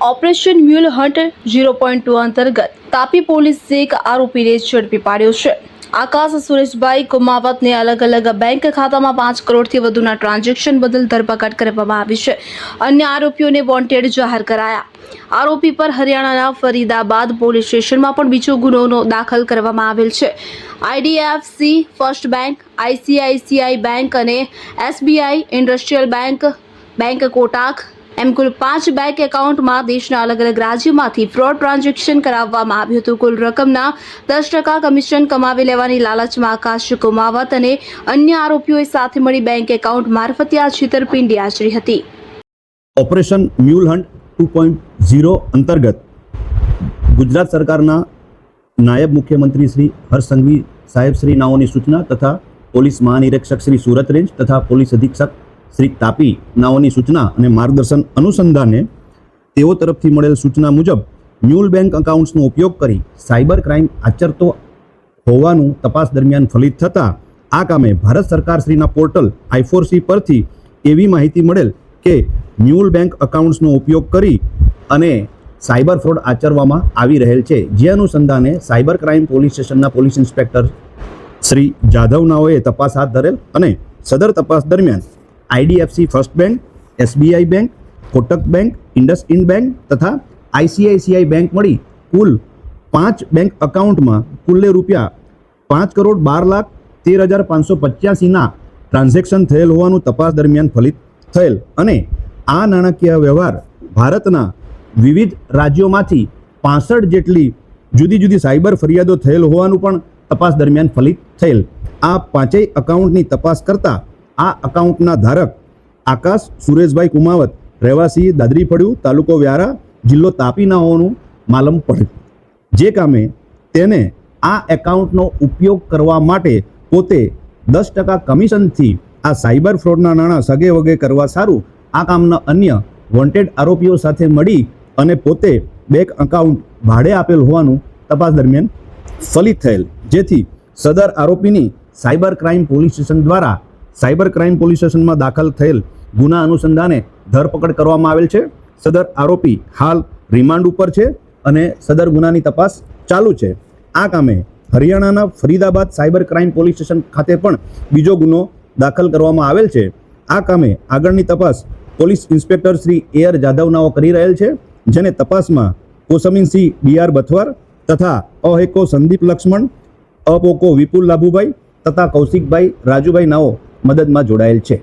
Operation mule hunt 0.2 અંતર્ગત તાપી પોલીસે એક આરોપીને ઝડપી પાડ્યો છે। આકાશ સુરેશભાઈ કુમાવતને અલગ અલગ બેંક ખાતામાં 5 કરોડથી વધુના ટ્રાન્ઝેક્શન બદલ ધરપકડ કરવામાં આવી છે। અન્ય આરોપીઓને વોન્ટેડ જાહેર કરાયા। આરોપી પર હરિયાણાના ફરીદાબાદ પોલીસ સ્ટેશનમાં પણ બીજો ગુનો દાખલ કરવામાં આવેલ છે। IDFC first bank, ICICI bank અને SBI ઇન્ડસ્ટ્રીયલ બેંક કોટાક એમ કુલ 5 બેંક એકાઉન્ટમાં દેશના અલગ અલગ રાજ્યોમાંથી ફ્રોડ ટ્રાન્ઝેક્શન કરાવવામાં આવ્યું હતું। કુલ રકમના 10% કમિશન કમાવી લેવાની લાલચમાં આકાશ કુમાવત અને અન્ય આરોપીઓએ સાથે મળી બેંક એકાઉન્ટ મારફતે આ છેતરપિંડી આચરી હતી। ઓપરેશન મ્યુલ હન્ટ 2.0 અંતર્ગત ગુજરાત સરકારના નાયબ મુખ્યમંત્રી શ્રી હર્ષ સંઘવી સાહેબ શ્રી નાઓની સૂચના તથા પોલીસ મહાનિરીક્ષક શ્રી સુરત રેન્જ તથા પોલીસ અધિક્ષક શ્રી તાપી નાઓની સૂચના અને માર્ગદર્શન અનુસંધાને તેઓ તરફથી મળેલ સૂચના મુજબ મ્યુલ બેંક એકાઉન્ટ્સનો ઉપયોગ કરી સાયબર ક્રાઇમ આચરતો હોવાનું તપાસ દરમિયાન ફલિત થતાં આ કામે ભારત સરકાર શ્રીના પોર્ટલ I4C પરથી એવી માહિતી મળેલ કે મ્યુલ બેંક એકાઉન્ટ્સનો ઉપયોગ કરી અને સાયબર ફ્રોડ આચરવામાં આવી રહેલ છે। જે અનુસંધાને સાયબર ક્રાઇમ પોલીસ સ્ટેશનના પોલીસ ઇન્સ્પેક્ટર શ્રી જાધવ નાઓએ તપાસ હાથ ધરેલ અને સદર તપાસ દરમિયાન IDFC first bank, SBI bank, Kotak bank, IndusInd bank તથા ICICI બેંક મળી કુલ 5 બેંક એકાઉન્ટમાં કુલ્લે રૂપિયા 5,12,13,585ના ટ્રાન્ઝેક્શન થયેલ હોવાનું તપાસ દરમિયાન ફલિત થયેલ અને આ નાણાકીય વ્યવહાર ભારતના વિવિધ રાજ્યોમાંથી 65 જેટલી જુદી જુદી સાયબર ફરિયાદો થયેલ હોવાનું પણ તપાસ દરમિયાન ફલિત થયેલ। આ 5 એકાઉન્ટની તપાસ કરતા આ એકાઉન્ટના ધારક આકાશ સુરેશભાઈ કુમાવત રહેવાસી દાદરીફળિયું તાલુકો વ્યારા જિલ્લો તાપીના હોવાનું માલમ પડે। જે કામે તેને આ એકાઉન્ટનો ઉપયોગ કરવા માટે પોતે 10% કમિશનથી આ સાયબર ફ્રોડના નાણાં સગે વગે કરવા સારું આ કામના અન્ય વોન્ટેડ આરોપીઓ સાથે મળી અને પોતે બેંક એકાઉન્ટ ભાડે આપેલ હોવાનું તપાસ દરમિયાન ફલિત થયેલ। જેથી સદર આરોપીની સાયબર ક્રાઇમ પોલીસ સ્ટેશન દ્વારા સાયબર ક્રાઇમ પોલીસ સ્ટેશનમાં દાખલ થયેલ ગુના અનુસંધાને ધરપકડ કરવામાં આવેલ છે। સદર આરોપી હાલ રિમાન્ડ ઉપર છે અને સદર ગુનાની તપાસ ચાલુ છે। આ કામે હરિયાણાના Faridabad cyber crime police station ખાતે પણ બીજો ગુનો દાખલ કરવામાં આવેલ છે। આ કામે આગળની તપાસ police inspector Shri AR Jadhav નાઓ કરી રહેલ છે, જેને તપાસમાં કોસમીનસિંહ DR બથવાર તથા અહેકો સંદીપ લક્ષ્મણ, અપોકો વિપુલ લાભુભાઈ તથા કૌશિકભાઈ રાજુભાઈ નાઓ મદદમાં જોડાયેલ છે।